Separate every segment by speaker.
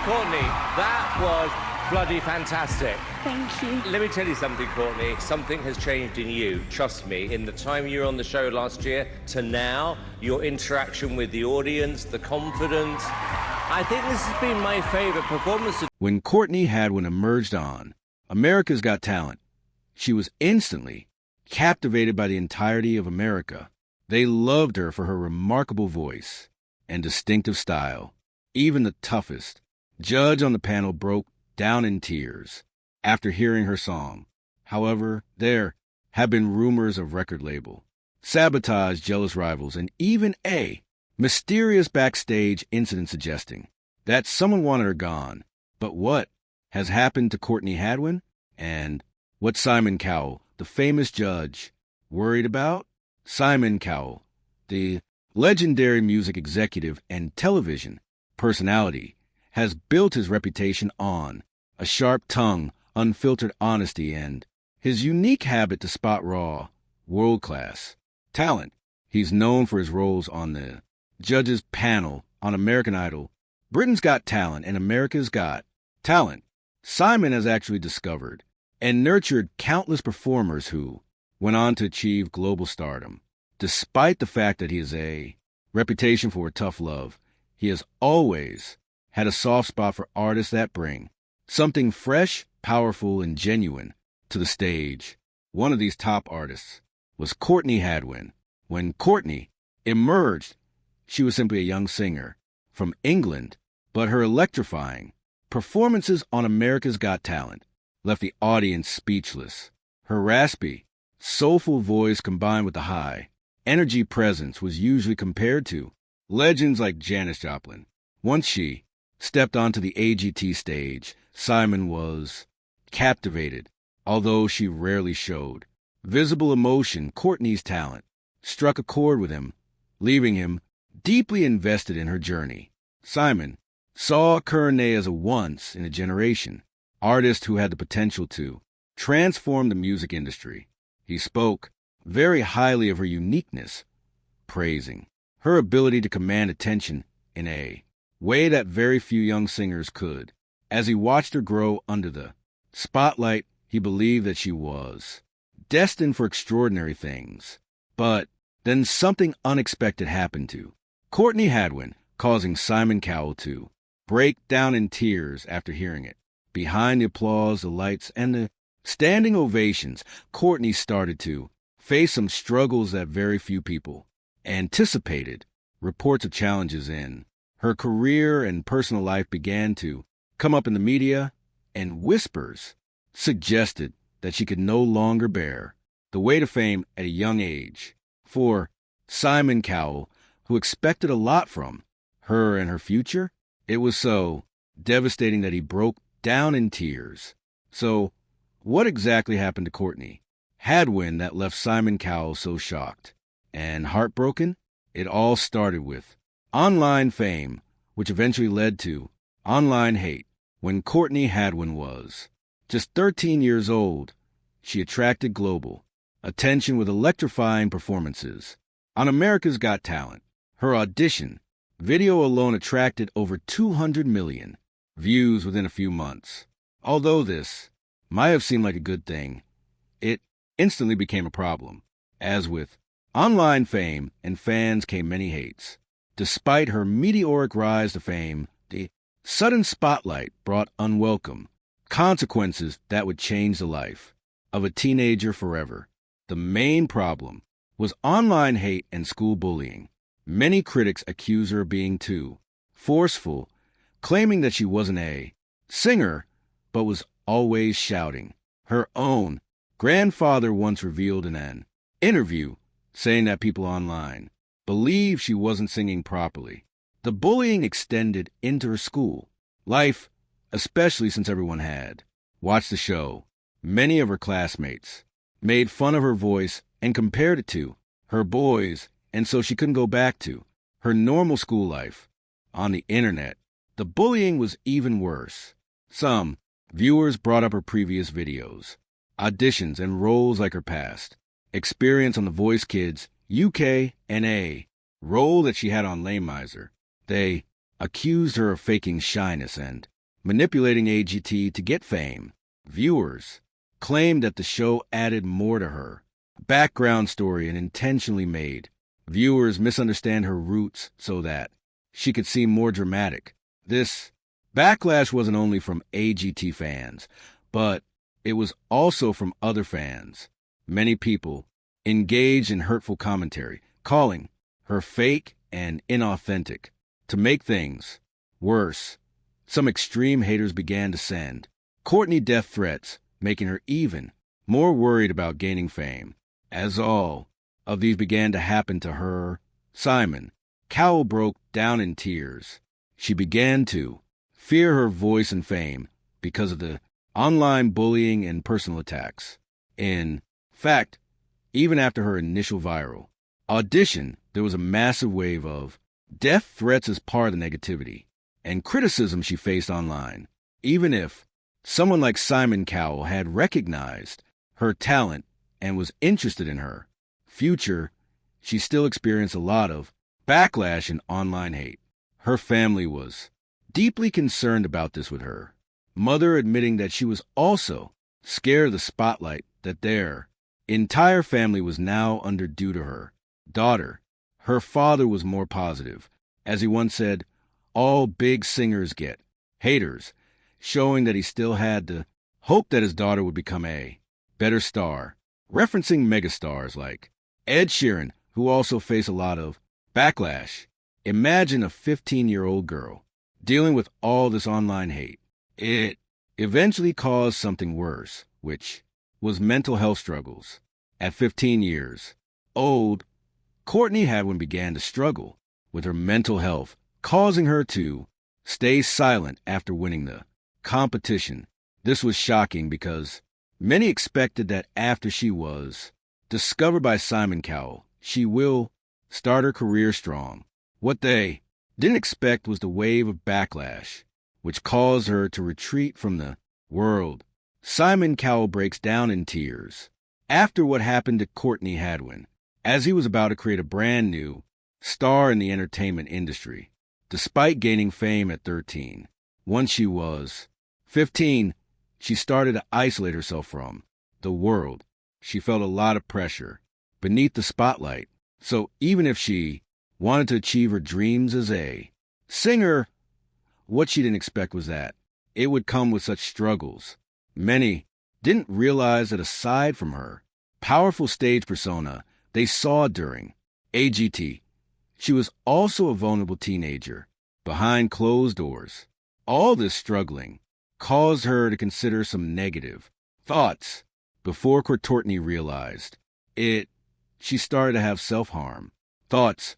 Speaker 1: Courtney, that was bloody fantastic.
Speaker 2: Thank you.
Speaker 1: Let me tell you something, Courtney. Something has changed in you. Trust me. In the time you were on the show last year to now, your interaction with the audience, the confidence. I think this has been my favorite performance.
Speaker 3: When Courtney Hadwin emerged on America's Got Talent, she was instantly captivated by the entirety of America. They loved her for her remarkable voice and distinctive style. Even the toughest judge on the panel broke down in tears after hearing her song. However, there have been rumors of record label sabotage, jealous rivals, and even a mysterious backstage incident suggesting that someone wanted her gone. But what has happened to Courtney Hadwin, and what Simon Cowell, the famous judge, worried about? Simon Cowell, the legendary music executive and television personality, has built his reputation on a sharp tongue, unfiltered honesty, and his unique habit to spot raw, world-class talent. He's known for his roles on the judges panel on American Idol, Britain's Got Talent, and America's Got Talent. Simon has actually discovered and nurtured countless performers who went on to achieve global stardom. Despite the fact that he has a reputation for tough love, he has always had a soft spot for artists that bring something fresh, powerful, and genuine to the stage. One of these top artists was Courtney Hadwin. When Courtney emerged, she was simply a young singer from England, but her electrifying performances on America's Got Talent left the audience speechless. Her raspy, soulful voice combined with the high energy presence was usually compared to legends like Janis Joplin. Once she stepped onto the AGT stage, Simon was captivated, although she rarely showed visible emotion. Courtney's talent struck a chord with him, leaving him deeply invested in her journey. Simon saw Courtney as a once-in-a-generation artist who had the potential to transform the music industry. He spoke very highly of her uniqueness, praising her ability to command attention in a way that very few young singers could. As he watched her grow under the spotlight, he believed that she was destined for extraordinary things. But then something unexpected happened to Courtney Hadwin, causing Simon Cowell to break down in tears after hearing it. Behind the applause, the lights, and the standing ovations, Courtney started to face some struggles that very few people anticipated. Reports of challenges in her career and personal life began to come up in the media, and whispers suggested that she could no longer bear the weight of fame at a young age. For Simon Cowell, who expected a lot from her and her future, it was so devastating that he broke down in tears. So, what exactly happened to Courtney Hadwin that left Simon Cowell so shocked and heartbroken? It all started with online fame, which eventually led to online hate. When Courtney Hadwin was just 13 years old, she attracted global attention with electrifying performances on America's Got Talent. Her audition video alone attracted over 200 million views within a few months. Although this might have seemed like a good thing, it instantly became a problem. As with online fame and fans came many hates. Despite her meteoric rise to fame, the sudden spotlight brought unwelcome consequences that would change the life of a teenager forever. The main problem was online hate and school bullying. Many critics accused her of being too forceful, claiming that she wasn't a singer, but was always shouting. Her own grandfather once revealed in an interview, saying that people online believed she wasn't singing properly. The bullying extended into her school life, especially since everyone had watched the show. Many of her classmates made fun of her voice and compared it to her boys, and so she couldn't go back to her normal school life. On the internet, the bullying was even worse. Some viewers brought up her previous videos, auditions, and roles like her past experience on The Voice Kids UK and a role that she had on Les Miser. They accused her of faking shyness and manipulating AGT to get fame. Viewers claimed that the show added more to her background story and intentionally made viewers misunderstand her roots so that she could seem more dramatic. This backlash wasn't only from AGT fans, but it was also from other fans. Many people engaged in hurtful commentary, calling her fake and inauthentic. To make things worse, some extreme haters began to send Courtney death threats, making her even more worried about gaining fame. As all of these began to happen to her, Simon Cowell broke down in tears. She began to fear her voice and fame because of the online bullying and personal attacks. In fact, even after her initial viral audition, there was a massive wave of death threats as part of the negativity and criticism she faced online. Even if someone like Simon Cowell had recognized her talent and was interested in her future, she still experienced a lot of backlash and online hate. Her family was deeply concerned about this, with her mother admitting that she was also scared of the spotlight that their entire family was now under due to her daughter. Her father was more positive, as he once said, "All big singers get haters," showing that he still had the hope that his daughter would become a better star, referencing megastars like Ed Sheeran, who also face a lot of backlash. Imagine a 15-year-old girl dealing with all this online hate. It eventually caused something worse, which was mental health struggles. At 15 years old, Courtney Hadwin began to struggle with her mental health, causing her to stay silent after winning the competition. This was shocking because many expected that after she was discovered by Simon Cowell, she will start her career strong. What they didn't expect was the wave of backlash, which caused her to retreat from the world. Simon Cowell breaks down in tears after what happened to Courtney Hadwin, as he was about to create a brand new star in the entertainment industry. Despite gaining fame at 13, once she was 15, she started to isolate herself from the world. She felt a lot of pressure beneath the spotlight. So even if she wanted to achieve her dreams as a singer, what she didn't expect was that it would come with such struggles. Many didn't realize that aside from her powerful stage persona they saw during AGT, she was also a vulnerable teenager behind closed doors. All this struggling caused her to consider some negative thoughts before Courtney realized it. She started to have self-harm thoughts,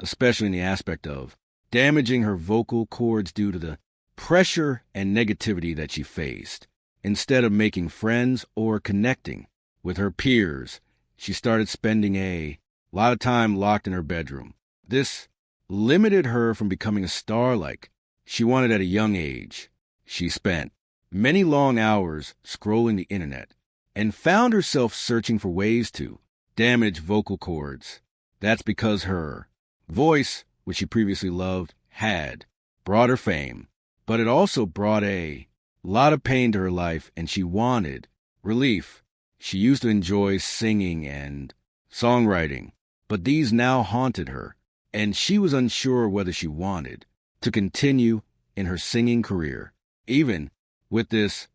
Speaker 3: especially in the aspect of damaging her vocal cords due to the pressure and negativity that she faced. Instead of making friends or connecting with her peers, she started spending a lot of time locked in her bedroom. This limited her from becoming a star like she wanted at a young age. She spent many long hours scrolling the internet and found herself searching for ways to damage vocal cords. That's because her voice, which she previously loved, had brought her fame, but it also brought a lot of pain to her life, and she wanted relief. She used to enjoy singing and songwriting, but these now haunted her, and she was unsure whether she wanted to continue in her singing career. Even with this,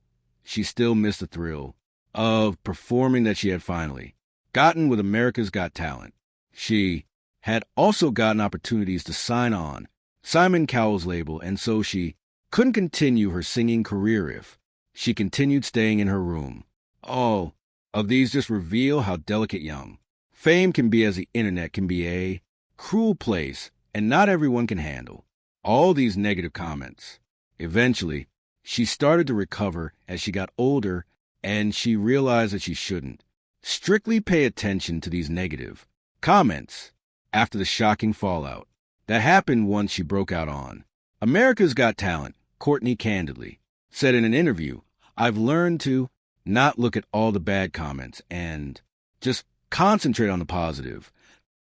Speaker 3: she still missed the thrill of performing that she had finally gotten with America's Got Talent. She had also gotten opportunities to sign on Simon Cowell's label, and so she couldn't continue her singing career if she continued staying in her room. All of these just reveal how delicate young fame can be, as the internet can be a cruel place, and not everyone can handle all these negative comments. Eventually, she started to recover as she got older, and she realized that she shouldn't strictly pay attention to these negative comments after the shocking fallout that happened once she broke out on America's Got Talent. Courtney candidly said in an interview, "I've learned to not look at all the bad comments and just concentrate on the positive."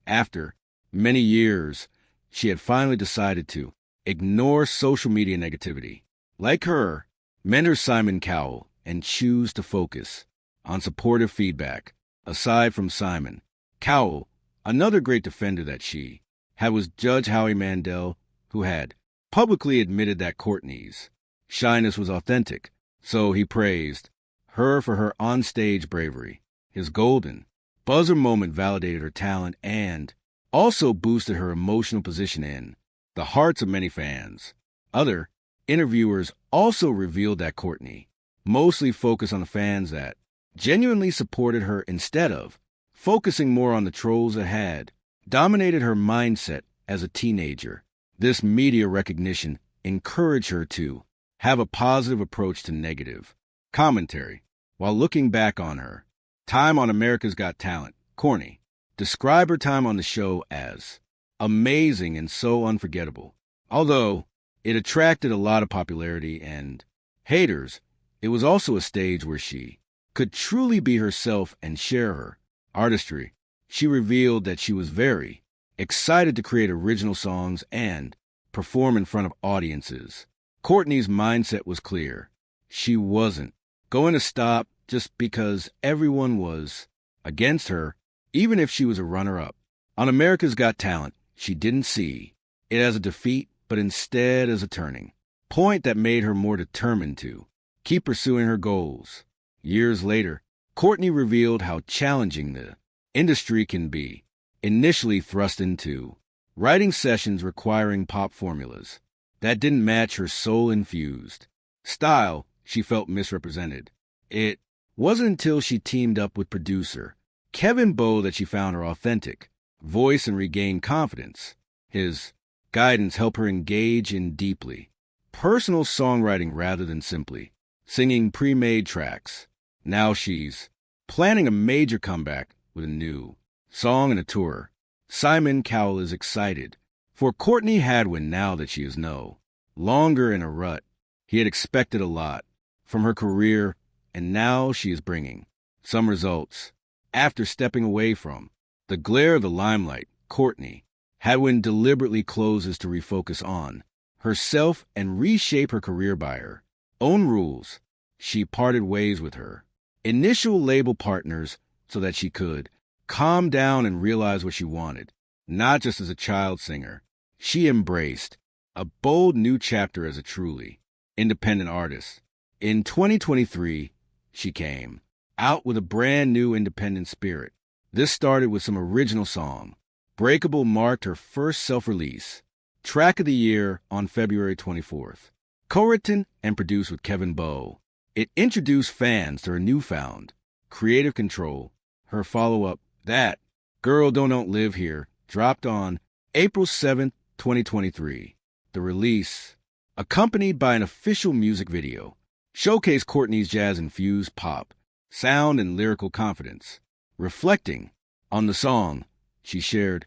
Speaker 3: After many years, she had finally decided to ignore social media negativity. Like her, mentor Simon Cowell and choose to focus on supportive feedback. Aside from Simon, Cowell, another great defender that she had was Judge Howie Mandel, who had publicly admitted that Courtney's shyness was authentic, so he praised her for her onstage bravery. His golden buzzer moment validated her talent and also boosted her emotional position in the hearts of many fans. Other interviewers also revealed that Courtney mostly focused on the fans that genuinely supported her instead of focusing more on the trolls that had dominated her mindset as a teenager. This media recognition encouraged her to have a positive approach to negative commentary. While looking back on her time on America's Got Talent, Courtney described her time on the show as amazing and so unforgettable. Although it attracted a lot of popularity and haters, it was also a stage where she could truly be herself and share her artistry. She revealed that she was very excited to create original songs and perform in front of audiences. Courtney's mindset was clear. She wasn't going to stop just because everyone was against her, even if she was a runner-up. On America's Got Talent, she didn't see it as a defeat, but instead as a turning point that made her more determined to keep pursuing her goals. Years later, Courtney revealed how challenging the industry can be. Initially thrust into writing sessions requiring pop formulas that didn't match her soul-infused style, she felt misrepresented. It wasn't until she teamed up with producer Kevin Bowe that she found her authentic voice and regained confidence. His guidance helped her engage in deeply personal songwriting rather than simply singing pre-made tracks. Now she's planning a major comeback with a new song and a tour. Simon Cowell is excited for Courtney Hadwin now that she is no longer in a rut. He had expected a lot from her career, and now she is bringing some results. After stepping away from the glare of the limelight, Courtney Hadwin deliberately closes to refocus on herself and reshape her career by her own rules. She parted ways with her initial label partners so that she could calm down and realize what she wanted, not just as a child singer. She embraced a bold new chapter as a truly independent artist. In 2023, she came out with a brand new independent spirit. This started with some original song. Breakable marked her first self-release track of the year on February 24th. Co-written and produced with Kevin Bowe, it introduced fans to her newfound creative control. Her follow-up, That Girl Don't Live Here, dropped on April 7th, 2023. The release, accompanied by an official music video, showcased Courtney's jazz-infused pop sound and lyrical confidence. Reflecting on the song, she shared,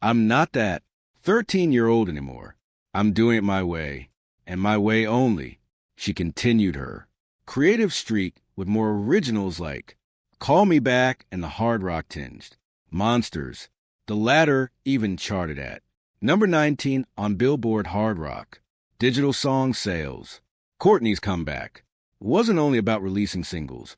Speaker 3: "I'm not that 13-year-old anymore. I'm doing it my way, and my way only." She continued her creative streak with more originals like Call Me Back and the hard rock tinged Monsters. The latter even charted at number 19 on Billboard Hard Rock digital song sales. Courtney's comeback wasn't only about releasing singles,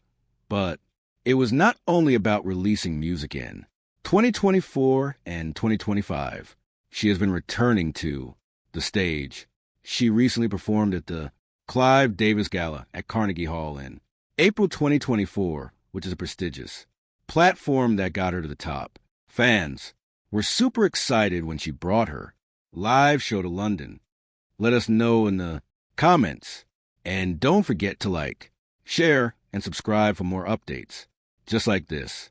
Speaker 3: but it was not only about releasing music in 2024 and 2025. She has been returning to the stage. She recently performed at the Clive Davis Gala at Carnegie Hall in April 2024, which is a prestigious platform that got her to the top. Fans were super excited when she brought her live show to London. Let us know in the comments. And don't forget to like, share, and subscribe for more updates just like this.